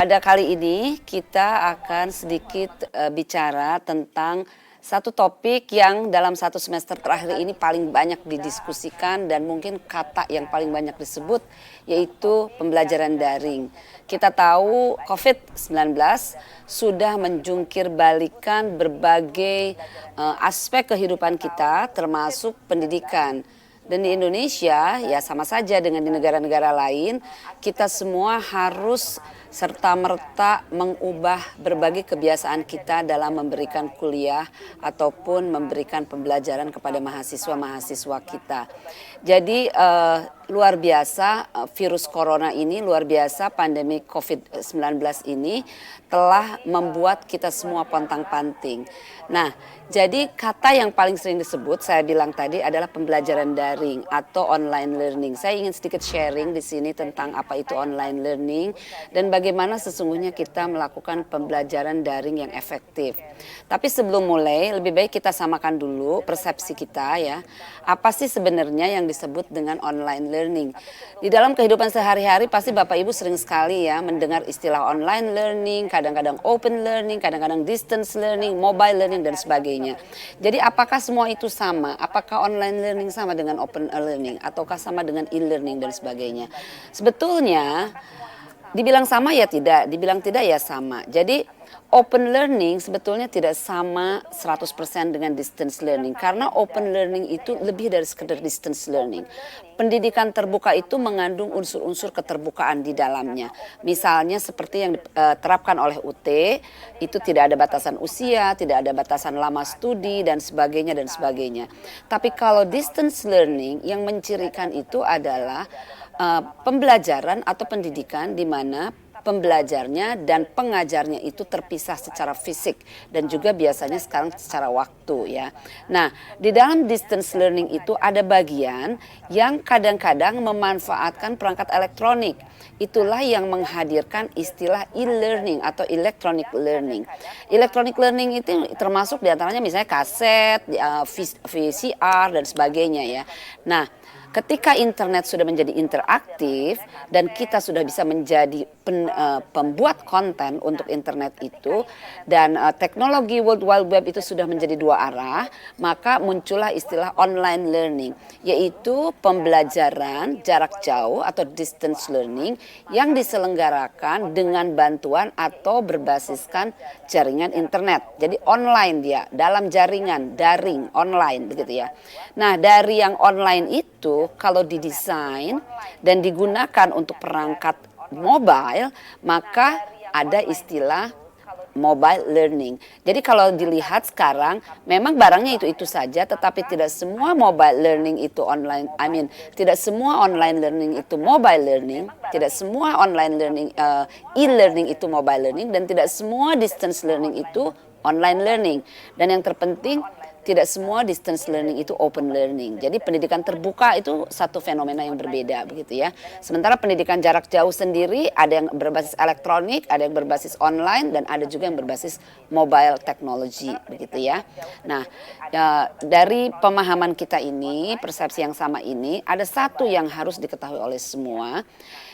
Pada kali ini kita akan sedikit bicara tentang satu topik yang dalam satu semester terakhir ini paling banyak didiskusikan dan mungkin kata yang paling banyak disebut, yaitu pembelajaran daring. Kita tahu COVID-19 sudah menjungkir balikan berbagai aspek kehidupan kita, termasuk pendidikan. Dan di Indonesia ya sama saja dengan di negara-negara lain, kita semua harus serta-merta mengubah berbagai kebiasaan kita dalam memberikan kuliah ataupun memberikan pembelajaran kepada mahasiswa-mahasiswa kita. Jadi luar biasa virus corona ini, luar biasa pandemi COVID-19 ini telah membuat kita semua pontang-panting. Nah, jadi kata yang paling sering disebut saya bilang tadi adalah pembelajaran daring atau online learning. Saya ingin sedikit sharing di sini tentang apa itu online learning dan bagaimana sesungguhnya kita melakukan pembelajaran daring yang efektif. Tapi sebelum mulai, lebih baik kita samakan dulu persepsi kita ya. Apa sih sebenarnya yang disebut dengan online learning? Di dalam kehidupan sehari-hari pasti Bapak Ibu sering sekali ya mendengar istilah online learning, kadang-kadang open learning, kadang-kadang distance learning, mobile learning dan sebagainya. Jadi apakah semua itu sama? Apakah online learning sama dengan open learning ataukah sama dengan e-learning dan sebagainya? Sebetulnya dibilang sama ya tidak, dibilang tidak ya sama. Jadi open learning sebetulnya tidak sama 100% dengan distance learning. Karena open learning itu lebih dari sekedar distance learning. Pendidikan terbuka itu mengandung unsur-unsur keterbukaan di dalamnya. Misalnya seperti yang diterapkan oleh UT, itu tidak ada batasan usia, tidak ada batasan lama studi dan sebagainya dan sebagainya. Tapi kalau distance learning yang mencirikan itu adalah pembelajaran atau pendidikan di mana pembelajarnya dan pengajarnya itu terpisah secara fisik dan juga biasanya sekarang secara waktu ya. Nah, di dalam distance learning itu ada bagian yang kadang-kadang memanfaatkan perangkat elektronik. Itulah yang menghadirkan istilah e-learning atau electronic learning. Electronic learning itu termasuk diantaranya misalnya kaset, VCR dan sebagainya ya. Nah, ketika internet sudah menjadi interaktif dan kita sudah bisa menjadi pembuat konten untuk internet itu dan teknologi World Wide Web itu sudah menjadi dua arah, maka muncullah istilah online learning, yaitu pembelajaran jarak jauh atau distance learning yang diselenggarakan dengan bantuan atau berbasiskan jaringan internet. Jadi online dia, dalam jaringan, daring, online begitu ya. Nah, dari yang online itu kalau didesain dan digunakan untuk perangkat mobile, maka ada istilah mobile learning. Jadi kalau dilihat sekarang memang barangnya itu saja, tetapi tidak semua mobile learning itu online. Tidak semua online learning itu mobile learning, tidak semua online learning e-learning itu mobile learning, dan tidak semua distance learning itu online learning. Dan yang terpenting, tidak semua distance learning itu open learning. Jadi pendidikan terbuka itu satu fenomena yang berbeda begitu ya. Sementara pendidikan jarak jauh sendiri ada yang berbasis elektronik, ada yang berbasis online, dan ada juga yang berbasis mobile technology begitu ya. Nah, dari pemahaman kita ini, persepsi yang sama ini, ada satu yang harus diketahui oleh semua.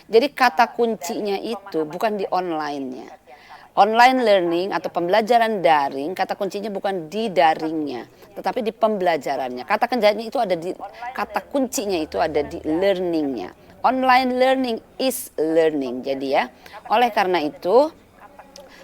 Jadi kata kuncinya itu bukan di online-nya. Online learning atau pembelajaran daring, kata kuncinya bukan di daringnya, tetapi di pembelajarannya. Kata kuncinya itu ada di learningnya. Online learning is learning. Jadi ya, oleh karena itu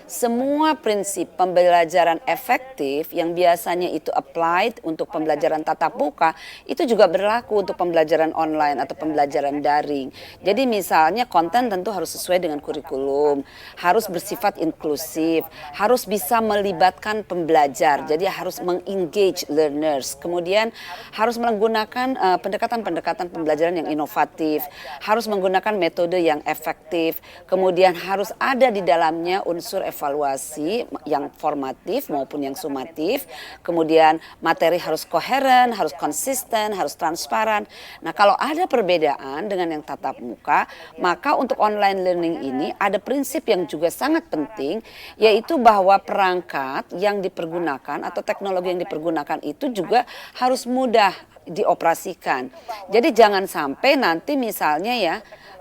semua prinsip pembelajaran efektif yang biasanya itu applied untuk pembelajaran tatap muka itu juga berlaku untuk pembelajaran online atau pembelajaran daring. Jadi misalnya konten tentu harus sesuai dengan kurikulum, harus bersifat inklusif, harus bisa melibatkan pembelajar, jadi harus mengengage learners. Kemudian harus menggunakan pendekatan-pendekatan pembelajaran yang inovatif, harus menggunakan metode yang efektif, kemudian harus ada di dalamnya unsur evaluasi yang formatif maupun yang sumatif. Kemudian materi harus koheren, harus konsisten, harus transparan. Nah, kalau ada perbedaan dengan yang tatap muka, maka untuk online learning ini ada prinsip yang juga sangat penting, yaitu bahwa perangkat yang dipergunakan atau teknologi yang dipergunakan itu juga harus mudah dioperasikan. Jadi jangan sampai nanti misalnya ya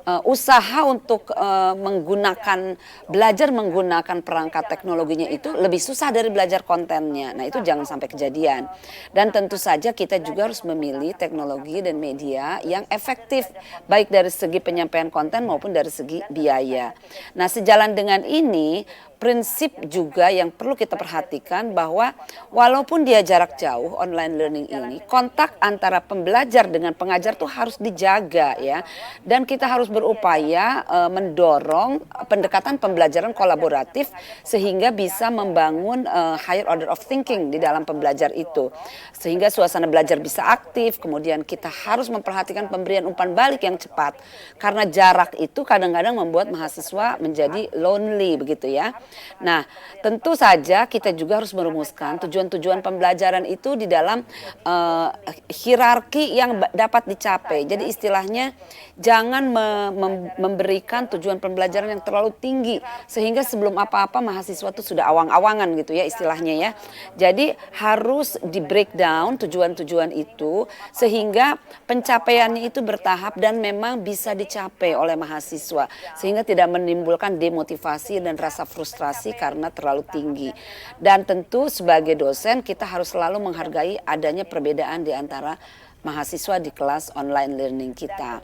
usaha untuk belajar menggunakan perangkat teknologinya itu lebih susah dari belajar kontennya. Nah, itu jangan sampai kejadian. Dan tentu saja kita juga harus memilih teknologi dan media yang efektif baik dari segi penyampaian konten maupun dari segi biaya. Nah, sejalan dengan ini prinsip juga yang perlu kita perhatikan bahwa walaupun dia jarak jauh online learning ini, kontak antara pembelajar dengan pengajar tuh harus dijaga ya. Dan kita harus berupaya mendorong pendekatan pembelajaran kolaboratif sehingga bisa membangun higher order of thinking di dalam pembelajar itu. Sehingga suasana belajar bisa aktif, kemudian kita harus memperhatikan pemberian umpan balik yang cepat. Karena jarak itu kadang-kadang membuat mahasiswa menjadi lonely begitu ya. Nah, tentu saja kita juga harus merumuskan tujuan-tujuan pembelajaran itu di dalam hierarki yang dapat dicapai. Jadi istilahnya jangan memberikan tujuan pembelajaran yang terlalu tinggi sehingga sebelum apa-apa mahasiswa itu sudah awang-awangan gitu ya istilahnya ya. Jadi harus di breakdown tujuan-tujuan itu sehingga pencapaiannya itu bertahap dan memang bisa dicapai oleh mahasiswa sehingga tidak menimbulkan demotivasi dan rasa frustrasi karena terlalu tinggi. Dan tentu sebagai dosen kita harus selalu menghargai adanya perbedaan di antara mahasiswa di kelas online learning kita.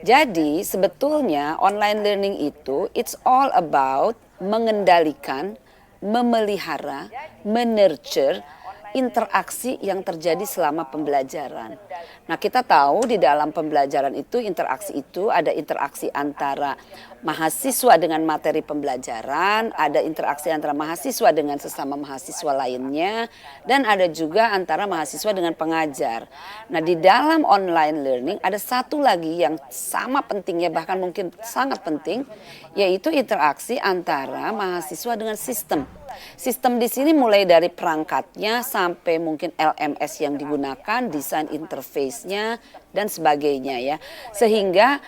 Jadi sebetulnya online learning itu it's all about mengendalikan, memelihara, menurture interaksi yang terjadi selama pembelajaran. Nah, kita tahu di dalam pembelajaran itu interaksi itu ada interaksi antara mahasiswa dengan materi pembelajaran, ada interaksi antara mahasiswa dengan sesama mahasiswa lainnya, dan ada juga antara mahasiswa dengan pengajar. Nah, di dalam online learning ada satu lagi yang sama pentingnya, bahkan mungkin sangat penting, yaitu interaksi antara mahasiswa dengan sistem. Sistem di sini mulai dari perangkatnya sampai mungkin LMS yang digunakan, desain interface-nya dan sebagainya ya. Sehingga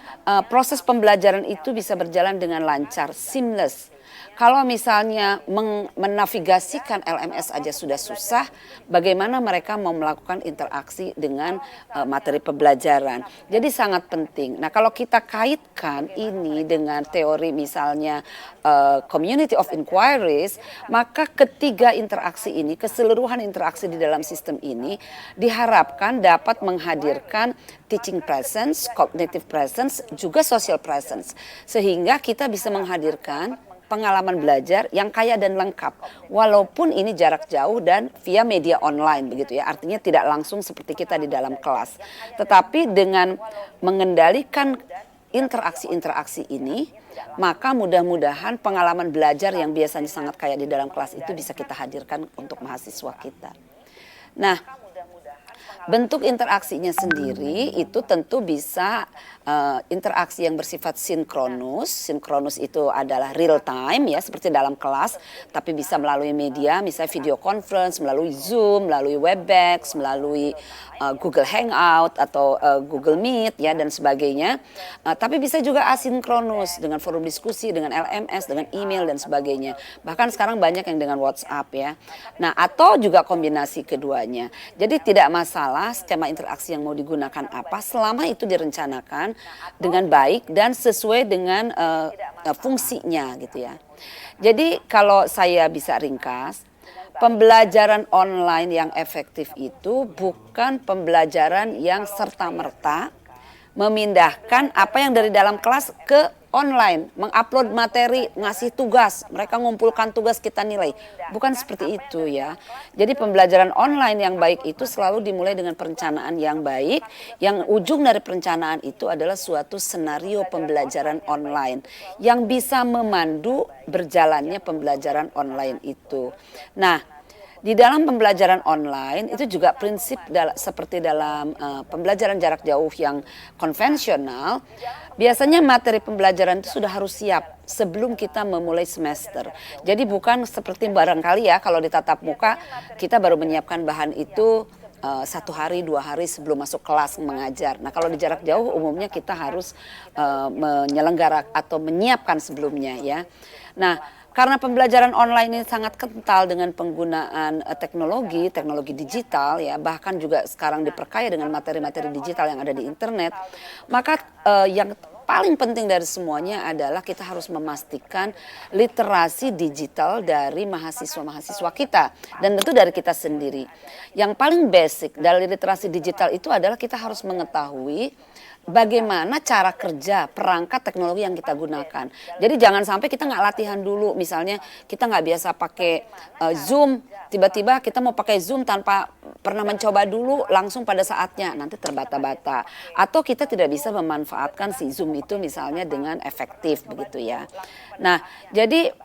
proses pembelajaran itu bisa berjalan dengan lancar, seamless. Kalau misalnya menavigasikan LMS aja sudah susah, bagaimana mereka mau melakukan interaksi dengan materi pembelajaran. Jadi sangat penting. Nah, kalau kita kaitkan ini dengan teori misalnya community of inquiries, maka ketiga interaksi ini, keseluruhan interaksi di dalam sistem ini diharapkan dapat menghadirkan teaching presence, cognitive presence, juga social presence. Sehingga kita bisa menghadirkan pengalaman belajar yang kaya dan lengkap walaupun ini jarak jauh dan via media online begitu ya, artinya tidak langsung seperti kita di dalam kelas, tetapi dengan mengendalikan interaksi-interaksi ini maka mudah-mudahan pengalaman belajar yang biasanya sangat kaya di dalam kelas itu bisa kita hadirkan untuk mahasiswa kita. Nah, bentuk interaksinya sendiri itu tentu bisa interaksi yang bersifat sinkronus. Sinkronus itu adalah real time ya, seperti dalam kelas, tapi bisa melalui media, misalnya video conference, melalui Zoom, melalui Webex, melalui Google Hangout atau Google Meet ya dan sebagainya. Tapi bisa juga asinkronus dengan forum diskusi, dengan LMS, dengan email dan sebagainya. Bahkan sekarang banyak yang dengan WhatsApp ya. Nah, atau juga kombinasi keduanya. Jadi tidak masalah skema interaksi yang mau digunakan apa selama itu direncanakan dengan baik dan sesuai dengan fungsinya gitu ya. Jadi kalau saya bisa ringkas, pembelajaran online yang efektif itu bukan pembelajaran yang serta-merta memindahkan apa yang dari dalam kelas ke online, mengupload materi, ngasih tugas, mereka ngumpulkan tugas kita nilai. Bukan seperti itu ya. Jadi pembelajaran online yang baik itu selalu dimulai dengan perencanaan yang baik, yang ujung dari perencanaan itu adalah suatu senario pembelajaran online yang bisa memandu berjalannya pembelajaran online itu. Nah, di dalam pembelajaran online itu juga prinsip seperti dalam pembelajaran jarak jauh yang konvensional, biasanya materi pembelajaran itu sudah harus siap sebelum kita memulai semester. Jadi bukan seperti barangkali ya kalau di tatap muka kita baru menyiapkan bahan itu 1 hari 2 hari sebelum masuk kelas mengajar. Nah, kalau di jarak jauh umumnya kita harus menyelenggara atau menyiapkan sebelumnya ya. Nah, karena pembelajaran online ini sangat kental dengan penggunaan teknologi digital ya, bahkan juga sekarang diperkaya dengan materi-materi digital yang ada di internet, maka yang paling penting dari semuanya adalah kita harus memastikan literasi digital dari mahasiswa-mahasiswa kita dan tentu dari kita sendiri. Yang paling basic dari literasi digital itu adalah kita harus mengetahui bagaimana cara kerja perangkat teknologi yang kita gunakan. Jadi jangan sampai kita nggak latihan dulu, misalnya kita nggak biasa pakai Zoom, tiba-tiba kita mau pakai Zoom tanpa pernah mencoba dulu, langsung pada saatnya nanti terbata-bata. Atau kita tidak bisa memanfaatkan si Zoom itu misalnya dengan efektif begitu ya. Nah, jadi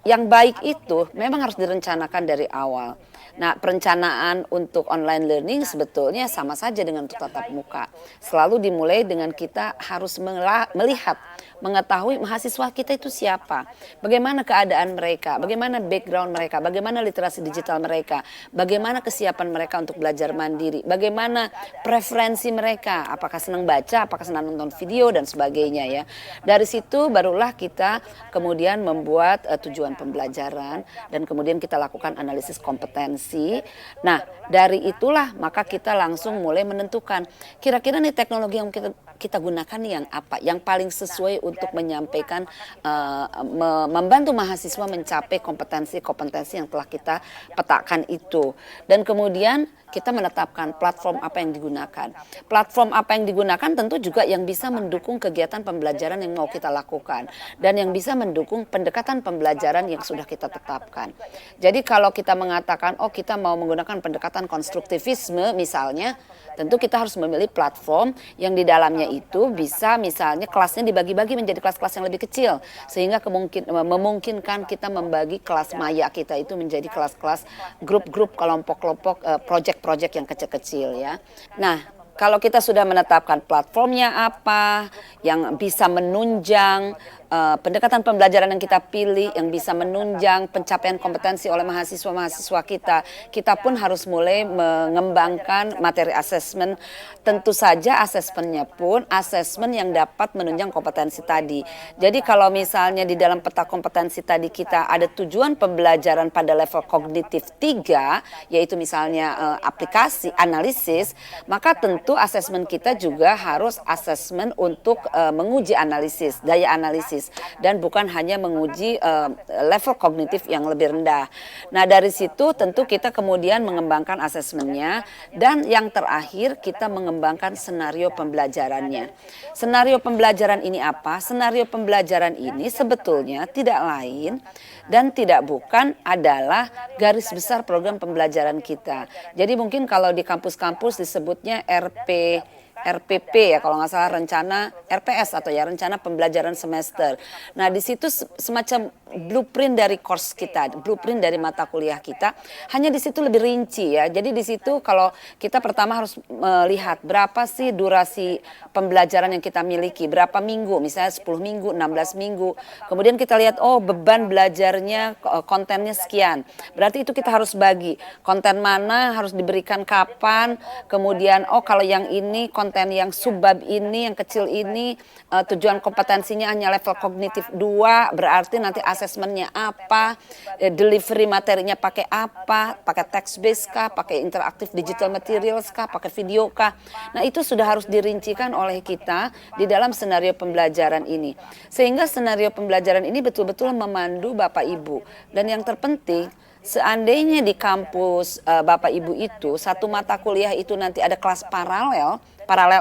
yang baik itu memang harus direncanakan dari awal. Nah, perencanaan untuk online learning sebetulnya sama saja dengan untuk tatap muka. Selalu dimulai dengan kita harus melihat, mengetahui mahasiswa kita itu siapa, bagaimana keadaan mereka, bagaimana background mereka, bagaimana literasi digital mereka, bagaimana kesiapan mereka untuk belajar mandiri, bagaimana preferensi mereka, apakah senang baca, apakah senang nonton video dan sebagainya ya. Dari situ barulah kita kemudian membuat tujuan pembelajaran dan kemudian kita lakukan analisis kompetensi. Nah, dari itulah maka kita langsung mulai menentukan kira-kira nih teknologi yang kita gunakan nih yang apa, yang paling sesuai untuk menyampaikan, membantu mahasiswa mencapai kompetensi-kompetensi yang telah kita petakan itu. Dan kemudian kita menetapkan platform apa yang digunakan. Platform apa yang digunakan tentu juga yang bisa mendukung kegiatan pembelajaran yang mau kita lakukan dan yang bisa mendukung pendekatan pembelajaran yang sudah kita tetapkan. Jadi kalau kita mengatakan oh kita mau menggunakan pendekatan konstruktivisme misalnya, tentu kita harus memilih platform yang di dalamnya itu bisa misalnya kelasnya dibagi-bagi menjadi kelas-kelas yang lebih kecil sehingga memungkinkan kita membagi kelas maya kita itu menjadi kelas-kelas grup-grup, kelompok-kelompok, project yang kecil-kecil ya. Nah, kalau kita sudah menetapkan platformnya apa yang bisa menunjang pendekatan pembelajaran yang kita pilih, yang bisa menunjang pencapaian kompetensi oleh mahasiswa-mahasiswa kita pun harus mulai mengembangkan materi asesmen. Tentu saja asesmennya pun asesmen yang dapat menunjang kompetensi tadi. Jadi kalau misalnya di dalam peta kompetensi tadi kita ada tujuan pembelajaran pada level kognitif 3, yaitu misalnya aplikasi, analisis, maka tentu asesmen kita juga harus asesmen untuk menguji analisis, daya analisis. Dan bukan hanya menguji level kognitif yang lebih rendah. Nah dari situ tentu kita kemudian mengembangkan asesmennya dan yang terakhir kita mengembangkan senario pembelajarannya. Senario pembelajaran ini apa? Senario pembelajaran ini sebetulnya tidak lain dan tidak bukan adalah garis besar program pembelajaran kita. Jadi mungkin kalau di kampus-kampus disebutnya RPP ya kalau nggak salah, rencana RPS atau ya rencana pembelajaran semester. Nah di situ semacam blueprint dari course kita, blueprint dari mata kuliah kita. Hanya di situ lebih rinci ya. Jadi di situ kalau kita pertama harus melihat berapa sih durasi pembelajaran yang kita miliki, berapa minggu, misalnya 10 minggu, 16 minggu. Kemudian kita lihat oh beban belajarnya, kontennya sekian. Berarti itu kita harus bagi konten mana harus diberikan kapan. Kemudian oh kalau yang ini konten yang subbab ini, yang kecil ini tujuan kompetensinya hanya level kognitif 2, berarti nanti asesmennya apa, delivery materinya pakai apa, pakai text based kah, pakai interaktif digital materials kah, pakai video kah. Nah itu sudah harus dirincikan oleh kita di dalam senario pembelajaran ini. Sehingga senario pembelajaran ini betul-betul memandu Bapak Ibu. Dan yang terpenting, seandainya di kampus Bapak Ibu itu satu mata kuliah itu nanti ada kelas paralel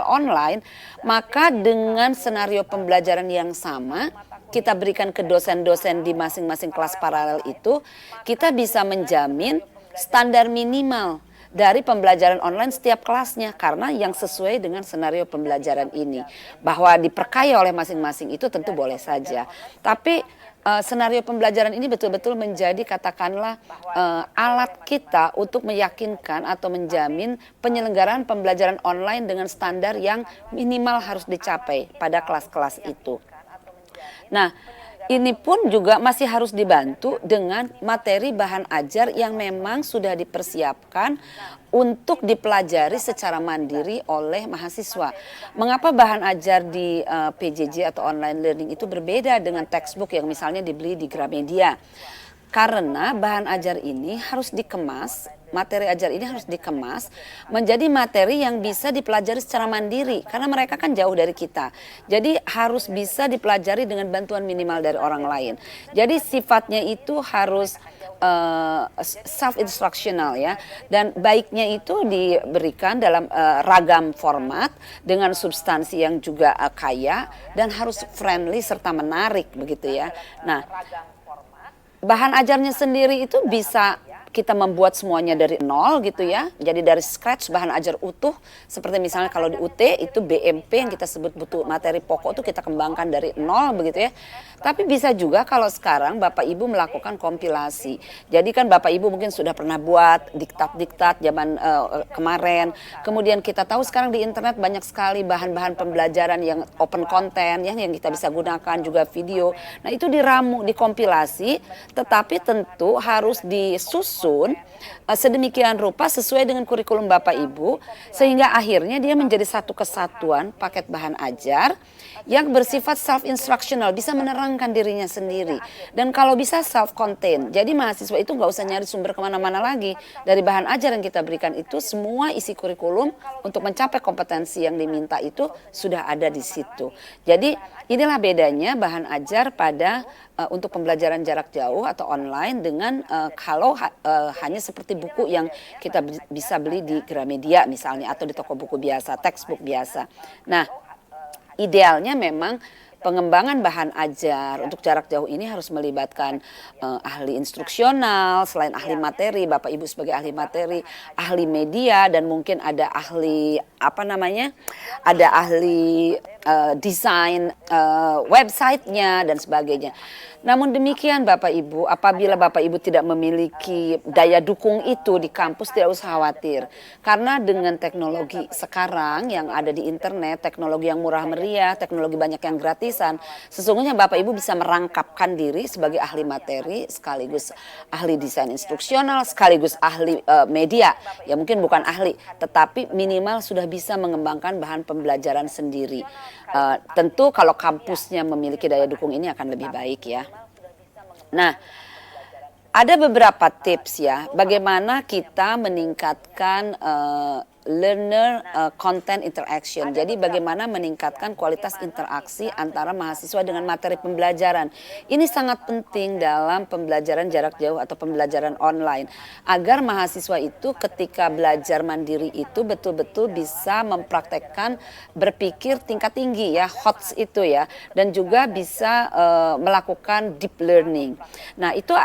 online, maka dengan senario pembelajaran yang sama kita berikan ke dosen-dosen di masing-masing kelas paralel itu, kita bisa menjamin standar minimal dari pembelajaran online setiap kelasnya karena yang sesuai dengan senario pembelajaran ini. Bahwa diperkaya oleh masing-masing itu tentu boleh saja. Tapi senario pembelajaran ini betul-betul menjadi katakanlah alat kita untuk meyakinkan atau menjamin penyelenggaraan pembelajaran online dengan standar yang minimal harus dicapai pada kelas-kelas itu. Nah, ini pun juga masih harus dibantu dengan materi bahan ajar yang memang sudah dipersiapkan untuk dipelajari secara mandiri oleh mahasiswa. Mengapa bahan ajar di PJJ atau online learning itu berbeda dengan textbook yang misalnya dibeli di Gramedia? Karena bahan ajar ini harus dikemas materi ajar ini harus dikemas menjadi materi yang bisa dipelajari secara mandiri karena mereka kan jauh dari kita. Jadi harus bisa dipelajari dengan bantuan minimal dari orang lain. Jadi sifatnya itu harus self instructional ya, dan baiknya itu diberikan dalam ragam format dengan substansi yang juga kaya dan harus friendly serta menarik begitu ya. Nah, bahan ajarnya sendiri itu bisa kita membuat semuanya dari nol gitu ya. Jadi dari scratch bahan ajar utuh seperti misalnya kalau di UT itu BMP yang kita sebut butuh materi pokok itu kita kembangkan dari nol begitu ya. Tapi bisa juga kalau sekarang Bapak Ibu melakukan kompilasi. Jadi kan Bapak Ibu mungkin sudah pernah buat diktat-diktat zaman kemarin. Kemudian kita tahu sekarang di internet banyak sekali bahan-bahan pembelajaran yang open content ya, yang kita bisa gunakan juga video. Nah, itu diramu, dikompilasi, tetapi tentu harus disusun sedemikian rupa sesuai dengan kurikulum Bapak Ibu sehingga akhirnya dia menjadi satu kesatuan paket bahan ajar yang bersifat self instructional, bisa menerangkan dirinya sendiri dan kalau bisa self contained. Jadi mahasiswa itu nggak usah nyari sumber kemana-mana lagi, dari bahan ajar yang kita berikan itu semua isi kurikulum untuk mencapai kompetensi yang diminta itu sudah ada di situ. Jadi inilah bedanya bahan ajar pada untuk pembelajaran jarak jauh atau online dengan kalau hanya seperti buku yang kita bisa beli di Gramedia misalnya atau di toko buku biasa, textbook biasa. Nah, idealnya memang pengembangan bahan ajar untuk jarak jauh ini harus melibatkan ahli instruksional, selain ahli materi, Bapak Ibu sebagai ahli materi, ahli media dan mungkin ada ahli ada ahli desain websitenya dan sebagainya. Namun demikian Bapak Ibu, apabila Bapak Ibu tidak memiliki daya dukung itu di kampus tidak usah khawatir. Karena dengan teknologi sekarang yang ada di internet, teknologi yang murah meriah, teknologi banyak yang gratisan, sesungguhnya Bapak Ibu bisa merangkapkan diri sebagai ahli materi, sekaligus ahli desain instruksional, sekaligus ahli media. Ya mungkin bukan ahli, tetapi minimal sudah bisa mengembangkan bahan pembelajaran sendiri. Tentu kalau kampusnya memiliki daya dukung ini akan lebih baik ya. Nah, ada beberapa tips ya bagaimana kita meningkatkan learner content interaction. Jadi bagaimana meningkatkan kualitas interaksi antara mahasiswa dengan materi pembelajaran. Ini sangat penting dalam pembelajaran jarak jauh atau pembelajaran online. Agar mahasiswa itu ketika belajar mandiri itu betul-betul bisa mempraktekkan berpikir tingkat tinggi ya, HOTS itu ya. Dan juga bisa melakukan deep learning. Nah itu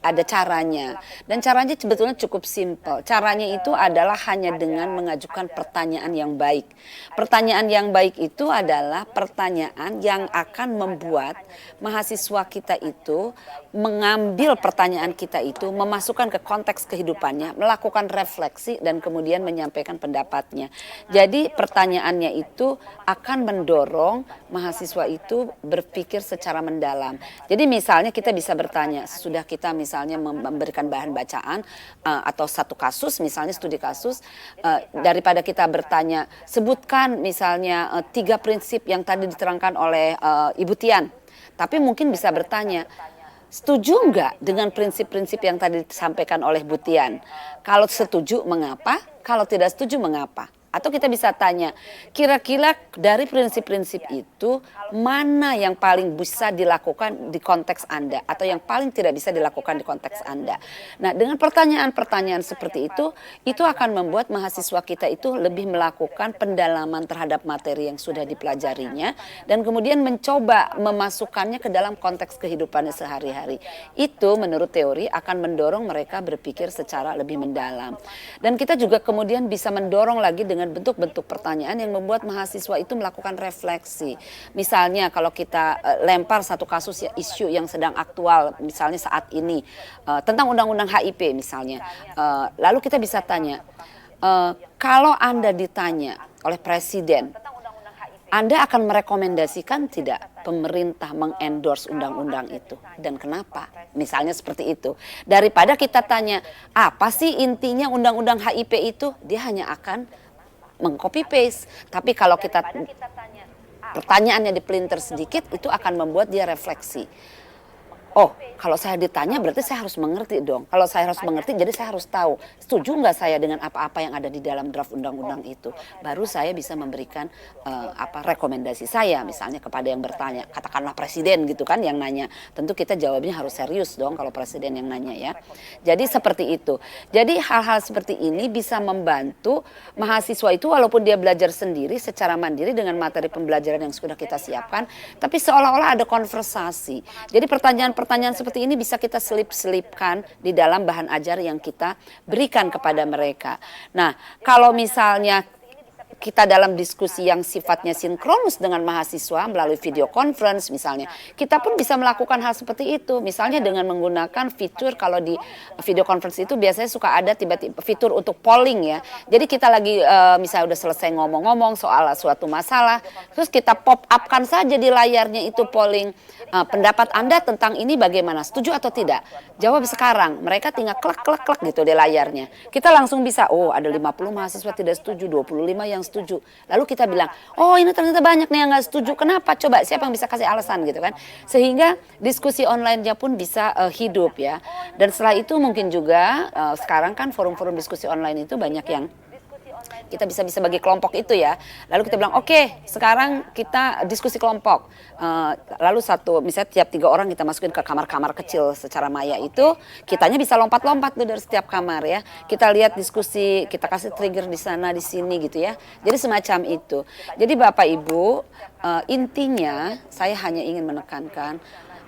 ada caranya dan caranya sebetulnya cukup simpel. Caranya itu adalah hanya dengan mengajukan pertanyaan yang baik. Pertanyaan yang baik itu adalah pertanyaan yang akan membuat mahasiswa kita itu mengambil pertanyaan kita itu, memasukkan ke konteks kehidupannya, melakukan refleksi dan kemudian menyampaikan pendapatnya. Jadi pertanyaannya itu akan mendorong mahasiswa itu berpikir secara mendalam. Jadi misalnya kita bisa bertanya, sudah kita misalnya memberikan bahan bacaan atau satu kasus, misalnya studi kasus, daripada kita bertanya, sebutkan misalnya 3 prinsip yang tadi diterangkan oleh Ibu Tian. Tapi mungkin bisa bertanya, setuju enggak dengan prinsip-prinsip yang tadi disampaikan oleh Bu Tian? Kalau setuju mengapa? Kalau tidak setuju mengapa? Atau kita bisa tanya, kira-kira dari prinsip-prinsip itu mana yang paling bisa dilakukan di konteks Anda atau yang paling tidak bisa dilakukan di konteks Anda. Nah, dengan pertanyaan-pertanyaan seperti itu akan membuat mahasiswa kita itu lebih melakukan pendalaman terhadap materi yang sudah dipelajarinya dan kemudian mencoba memasukkannya ke dalam konteks kehidupannya sehari-hari. Itu menurut teori akan mendorong mereka berpikir secara lebih mendalam. Dan kita juga kemudian bisa mendorong lagi dengan bentuk-bentuk pertanyaan yang membuat mahasiswa itu melakukan refleksi. Misalnya kalau kita lempar satu kasus ya, isu yang sedang aktual misalnya saat ini tentang undang-undang HIP misalnya. Lalu kita bisa tanya, kalau Anda ditanya oleh Presiden, Anda akan merekomendasikan tidak pemerintah mengendorse undang-undang itu dan kenapa? Misalnya seperti itu. Daripada kita tanya, apa sih intinya undang-undang HIP itu? Dia hanya akan meng-copy paste. Tapi kalau kita pertanyaannya dipelintir sedikit, itu akan membuat dia refleksi. Oh, kalau saya ditanya berarti saya harus mengerti dong. Kalau saya harus mengerti, jadi saya harus tahu. Setuju nggak saya dengan apa-apa yang ada di dalam draft undang-undang itu? Baru saya bisa memberikan rekomendasi saya, misalnya kepada yang bertanya. Katakanlah presiden gitu kan yang nanya. Tentu kita jawabnya harus serius dong kalau presiden yang nanya ya. Jadi seperti itu. Jadi hal-hal seperti ini bisa membantu mahasiswa itu walaupun dia belajar sendiri secara mandiri dengan materi pembelajaran yang sudah kita siapkan, tapi seolah-olah ada konversasi. Jadi pertanyaan seperti ini bisa kita selip-selipkan di dalam bahan ajar yang kita berikan kepada mereka. Nah, kalau misalnya kita dalam diskusi yang sifatnya sinkronus dengan mahasiswa melalui video conference misalnya, kita pun bisa melakukan hal seperti itu. Misalnya dengan menggunakan fitur, kalau di video conference itu biasanya suka ada tiba-tiba fitur untuk polling ya. Jadi kita lagi misalnya udah selesai ngomong-ngomong soal suatu masalah, terus kita pop up-kan saja di layarnya itu polling. Pendapat Anda tentang ini bagaimana? Setuju atau tidak? Jawab sekarang. Mereka tinggal klek gitu di layarnya. Kita langsung bisa, oh ada 50 mahasiswa tidak setuju, 25 yang setuju. Lalu kita bilang, oh ini ternyata banyak nih yang nggak setuju. Kenapa? Coba siapa yang bisa kasih alasan gitu kan? Sehingga diskusi online-nya pun bisa hidup ya. Dan setelah itu mungkin juga sekarang kan forum-forum diskusi online itu banyak yang kita bisa bagi kelompok itu ya. Lalu kita bilang oke, sekarang kita diskusi kelompok. Lalu misalnya tiap 3 orang kita masukin ke kamar-kamar kecil secara maya itu, kitanya bisa lompat-lompat tuh dari setiap kamar ya. Kita lihat diskusi, kita kasih trigger di sana di sini gitu ya. Jadi semacam itu. Jadi Bapak Ibu, intinya saya hanya ingin menekankan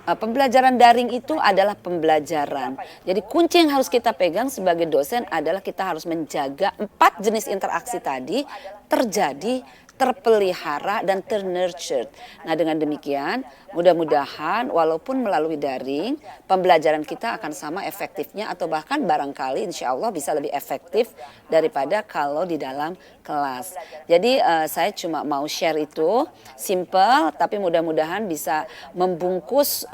pembelajaran daring itu adalah pembelajaran. Jadi kunci yang harus kita pegang sebagai dosen adalah kita harus menjaga 4 jenis interaksi tadi terjadi, terpelihara, dan ternurtured. Nah dengan demikian mudah-mudahan walaupun melalui daring pembelajaran kita akan sama efektifnya atau bahkan barangkali insya Allah bisa lebih efektif daripada kalau di dalam kelas. Jadi saya cuma mau share itu simple tapi mudah-mudahan bisa membungkus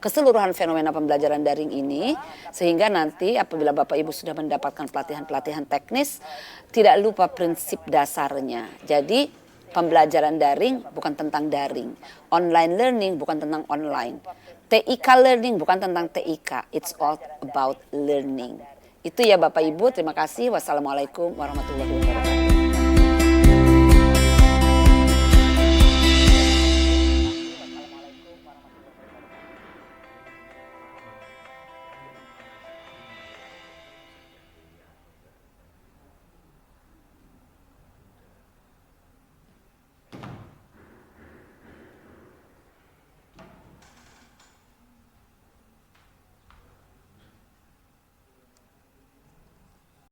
keseluruhan fenomena pembelajaran daring ini sehingga nanti apabila Bapak Ibu sudah mendapatkan pelatihan-pelatihan teknis tidak lupa prinsip dasarnya. Jadi pembelajaran daring bukan tentang daring, online learning bukan tentang online, TIK learning bukan tentang TIK, it's all about learning. Itu ya Bapak Ibu, terima kasih. Wassalamualaikum warahmatullahi wabarakatuh.